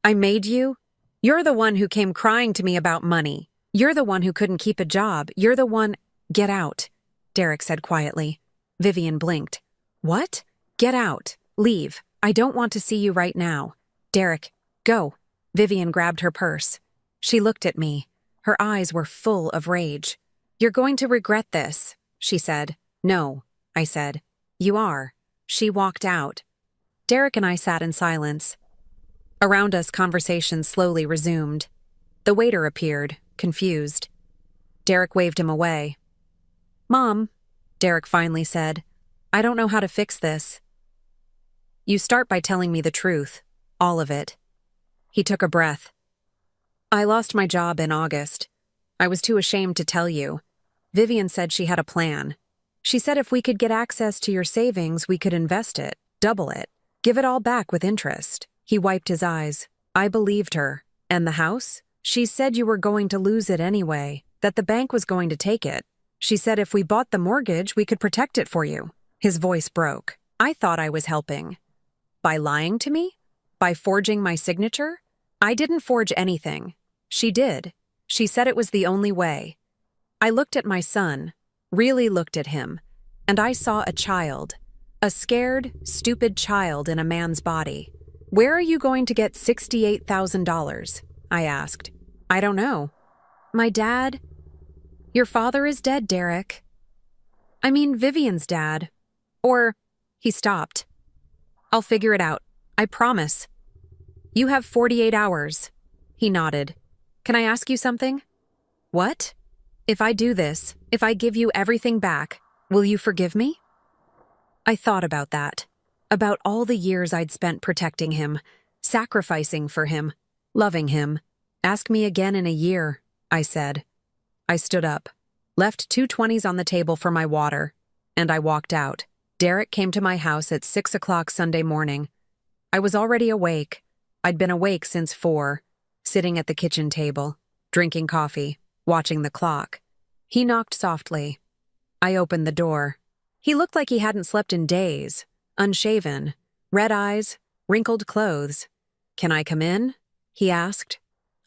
I made you? You're the one who came crying to me about money. You're the one who couldn't keep a job. You're the one... Get out, Derek said quietly. Vivian blinked. What? Get out. Leave. I don't want to see you right now. Derek, go. Vivian grabbed her purse. She looked at me. Her eyes were full of rage. You're going to regret this, she said. No, I said. You are. She walked out. Derek and I sat in silence. Around us, conversation slowly resumed. The waiter appeared, confused. Derek waved him away. Mom, Derek finally said, I don't know how to fix this. You start by telling me the truth. All of it. He took a breath. I lost my job in August. I was too ashamed to tell you. Vivian said she had a plan. She said if we could get access to your savings, we could invest it, double it, give it all back with interest. He wiped his eyes. I believed her. And the house? She said you were going to lose it anyway, that the bank was going to take it. She said if we bought the mortgage, we could protect it for you. His voice broke. I thought I was helping. By lying to me? By forging my signature? I didn't forge anything. She did. She said it was the only way. I looked at my son, really looked at him, and I saw a child. A scared, stupid child in a man's body. Where are you going to get $68,000? I asked. I don't know. My dad? Your father is dead, Derek. I mean Vivian's dad. Or, he stopped. I'll figure it out. I promise. You have 48 hours. He nodded. Can I ask you something? What? If I do this, if I give you everything back, will you forgive me? I thought about that. About all the years I'd spent protecting him, sacrificing for him, loving him. Ask me again in a year, I said. I stood up, left 2 20s on the table for my water, and I walked out. Derek came to my house at 6 o'clock Sunday morning. I was already awake. I'd been awake since 4, sitting at the kitchen table, drinking coffee, watching the clock. He knocked softly. I opened the door. He looked like he hadn't slept in days, unshaven, red eyes, wrinkled clothes. Can I come in? He asked.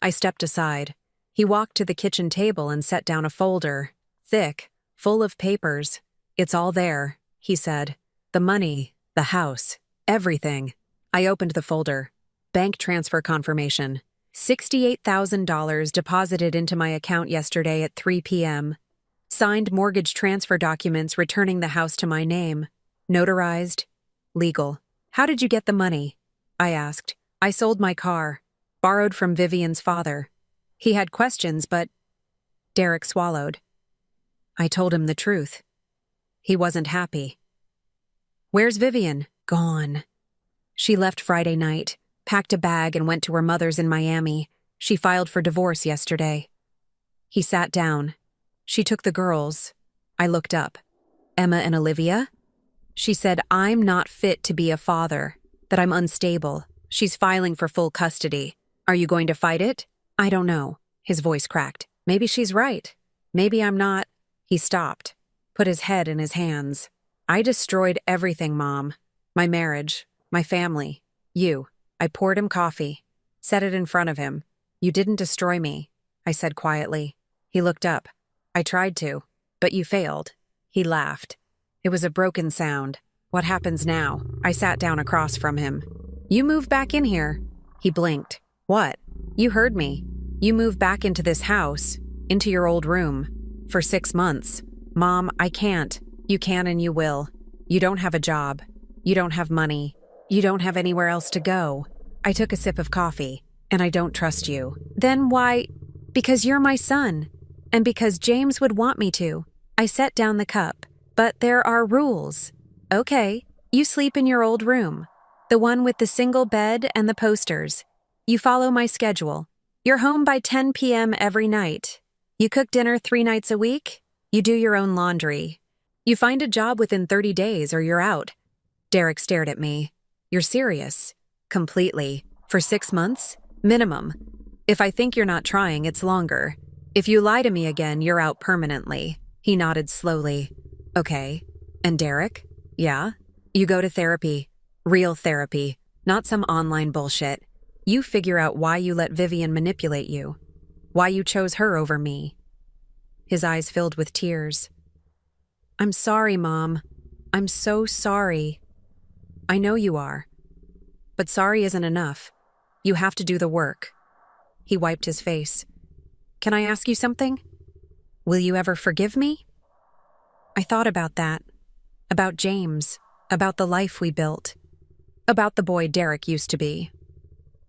I stepped aside. He walked to the kitchen table and set down a folder, thick, full of papers. It's all there, he said. The money, the house, everything. I opened the folder. Bank transfer confirmation. $68,000 deposited into my account yesterday at 3 p.m. Signed mortgage transfer documents returning the house to my name. Notarized. Legal. How did you get the money? I asked. I sold my car. Borrowed from Vivian's father. He had questions, but... Derek swallowed. I told him the truth. He wasn't happy. Where's Vivian? Gone. She left Friday night, packed a bag and went to her mother's in Miami. She filed for divorce yesterday. He sat down. She took the girls. I looked up. Emma and Olivia? She said, I'm not fit to be a father, that I'm unstable. She's filing for full custody. Are you going to fight it? I don't know. His voice cracked. Maybe she's right. Maybe I'm not. He stopped, put his head in his hands. I destroyed everything, Mom. My marriage, my family, you. I poured him coffee, set it in front of him. You didn't destroy me, I said quietly. He looked up. I tried to, but you failed. He laughed. It was a broken sound. What happens now? I sat down across from him. You move back in here. He blinked. What? You heard me. You move back into this house, into your old room, for 6 months. Mom, I can't. You can and you will. You don't have a job. You don't have money. You don't have anywhere else to go. I took a sip of coffee, and I don't trust you. Then why? Because you're my son, and because James would want me to. I set down the cup. But there are rules. Okay, you sleep in your old room, the one with the single bed and the posters. You follow my schedule. You're home by 10 p.m. every night. You cook dinner 3 nights a week. You do your own laundry. You find a job within 30 days or you're out. Derek stared at me. You're serious? Completely. For 6 months? Minimum. If I think you're not trying, it's longer. If you lie to me again, you're out permanently. He nodded slowly. Okay. And Derek? Yeah? You go to therapy. Real therapy. Not some online bullshit. You figure out why you let Vivian manipulate you. Why you chose her over me. His eyes filled with tears. I'm sorry, Mom. I'm so sorry. I know you are. But sorry isn't enough. You have to do the work. He wiped his face. Can I ask you something? Will you ever forgive me? I thought about that. About James. About the life we built. About the boy Derek used to be.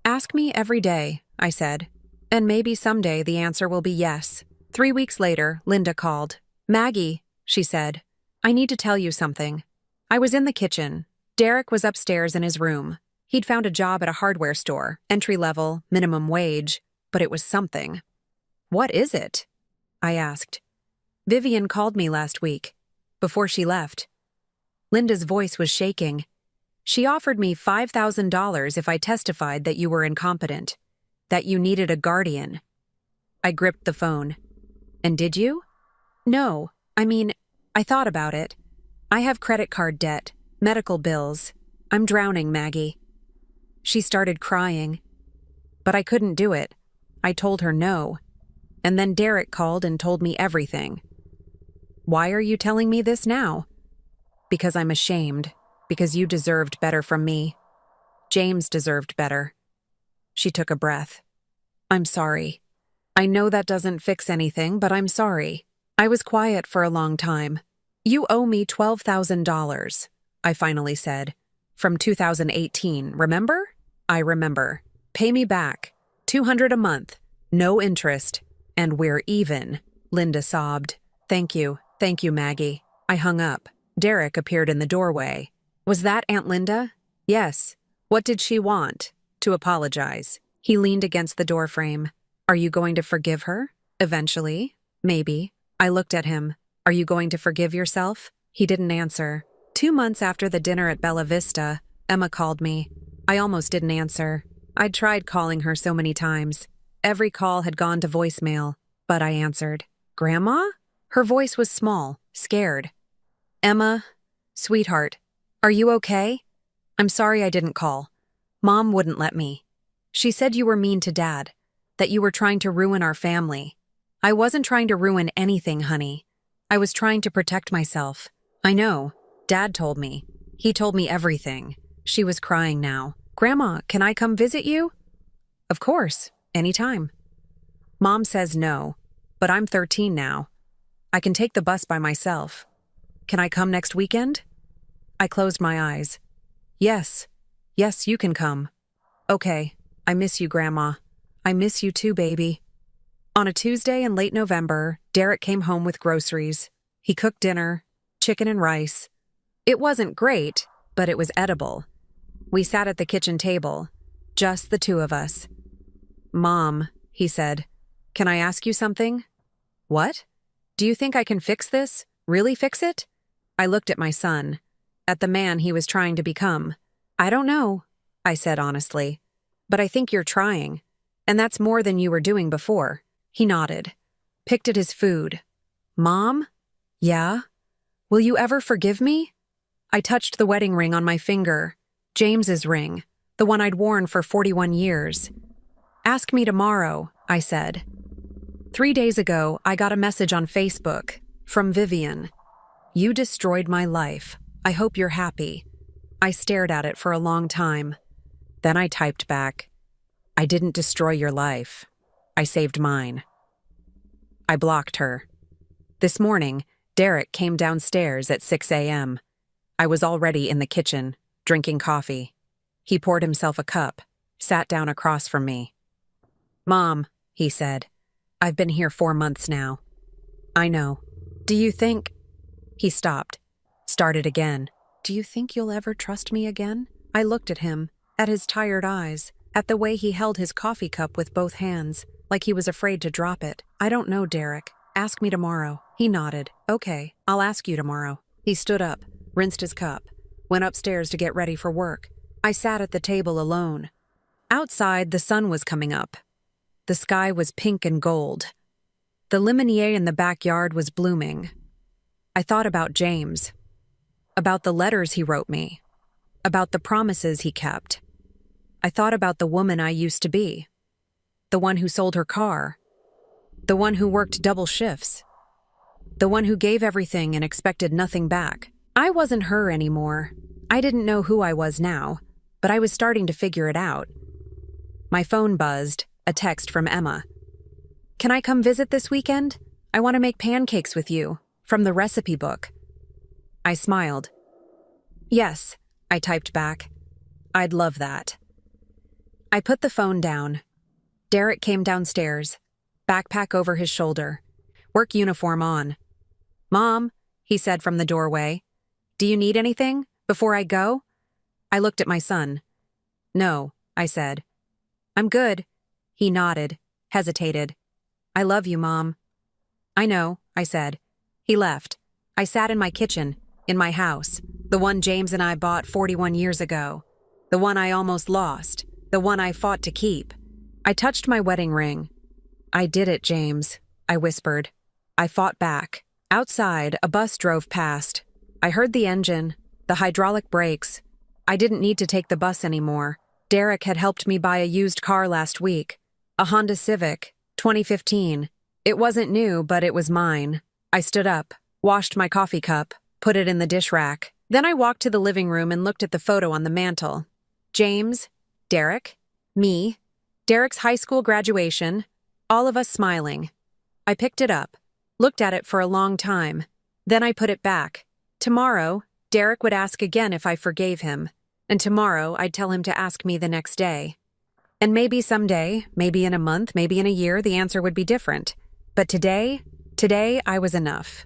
Ask me every day, I said. And maybe someday the answer will be yes. 3 weeks later, Linda called. Maggie, she said. I need to tell you something. I was in the kitchen. Derek was upstairs in his room. He'd found a job at a hardware store, entry level, minimum wage, but it was something. "What is it?" I asked. "Vivian called me last week, before she left." Linda's voice was shaking. "She offered me $5,000 if I testified that you were incompetent, that you needed a guardian." I gripped the phone. "And did you?" "No, I thought about it. I have credit card debt, medical bills. I'm drowning, Maggie." She started crying. But I couldn't do it. I told her no. And then Derek called and told me everything. "Why are you telling me this now?" "Because I'm ashamed. Because you deserved better from me. James deserved better." She took a breath. "I'm sorry. I know that doesn't fix anything, but I'm sorry. I was quiet for a long time. You owe me $12,000, I finally said. "From 2018, remember?" "I remember. Pay me back. $200 a month. No interest. And we're even," Linda sobbed. Thank you, Maggie." I hung up. Derek appeared in the doorway. "Was that Aunt Linda?" "Yes. What did she want?" "To apologize." He leaned against the doorframe. "Are you going to forgive her?" "Eventually. Maybe." I looked at him. "Are you going to forgive yourself?" He didn't answer. 2 months after the dinner at Bella Vista, Emma called me. I almost didn't answer. I'd tried calling her so many times. Every call had gone to voicemail, but I answered. "Grandma?" Her voice was small, scared. "Emma, sweetheart, are you okay? I'm sorry I didn't call. Mom wouldn't let me. She said you were mean to Dad, that you were trying to ruin our family. I wasn't trying to ruin anything, honey. I was trying to protect myself. I know. Dad told me. He told me everything." She was crying now. "Grandma, can I come visit you?" "Of course, anytime." "Mom says no, but I'm 13 now. I can take the bus by myself. Can I come next weekend?" I closed my eyes. Yes, you can come." "Okay, I miss you, Grandma." "I miss you too, baby." On a Tuesday in late November, Derek came home with groceries. He cooked dinner, chicken and rice. It wasn't great, but it was edible. We sat at the kitchen table, just the two of us. "Mom," he said, "can I ask you something?" "What? Do you think I can fix this? Really fix it?" I looked at my son, at the man he was trying to become. "I don't know," I said honestly, "but I think you're trying, and that's more than you were doing before." He nodded, picked at his food. "Mom?" "Yeah? Will you ever forgive me?" I touched the wedding ring on my finger, James's ring, the one I'd worn for 41 years. "Ask me tomorrow," I said. 3 days ago, I got a message on Facebook from Vivian. "You destroyed my life. I hope you're happy." I stared at it for a long time. Then I typed back, "I didn't destroy your life. I saved mine." I blocked her. This morning, Derek came downstairs at 6 a.m. I was already in the kitchen, drinking coffee. He poured himself a cup, sat down across from me. "Mom," he said, "I've been here 4 months now." "I know. Do you think—" He stopped, started again. "Do you think you'll ever trust me again?" I looked at him, at his tired eyes, at the way he held his coffee cup with both hands, like he was afraid to drop it. "I don't know, Derek. Ask me tomorrow." He nodded. "Okay, I'll ask you tomorrow." He stood up, rinsed his cup, went upstairs to get ready for work. I sat at the table alone. Outside, the sun was coming up. The sky was pink and gold. The limonier in the backyard was blooming. I thought about James, about the letters he wrote me, about the promises he kept. I thought about the woman I used to be, the one who sold her car, the one who worked double shifts, the one who gave everything and expected nothing back. I wasn't her anymore. I didn't know who I was now, but I was starting to figure it out. My phone buzzed, a text from Emma. "Can I come visit this weekend? I want to make pancakes with you, from the recipe book." I smiled. "Yes," I typed back. "I'd love that." I put the phone down. Derek came downstairs, backpack over his shoulder, work uniform on. "Mom," he said from the doorway, "do you need anything before I go?" I looked at my son. "No," I said. "I'm good." He nodded, hesitated. "I love you, Mom." "I know," I said. He left. I sat in my kitchen, in my house, the one James and I bought 41 years ago, the one I almost lost, the one I fought to keep. I touched my wedding ring. "I did it, James," I whispered. I fought back. Outside, a bus drove past. I heard the engine, the hydraulic brakes. I didn't need to take the bus anymore. Derek had helped me buy a used car last week, a Honda Civic, 2015. It wasn't new, but it was mine. I stood up, washed my coffee cup, put it in the dish rack. Then I walked to the living room and looked at the photo on the mantel. James, Derek, me, Derek's high school graduation, all of us smiling. I picked it up, looked at it for a long time. Then I put it back. Tomorrow, Derek would ask again if I forgave him, and tomorrow I'd tell him to ask me the next day. And maybe someday, maybe in a month, maybe in a year, the answer would be different. But today I was enough.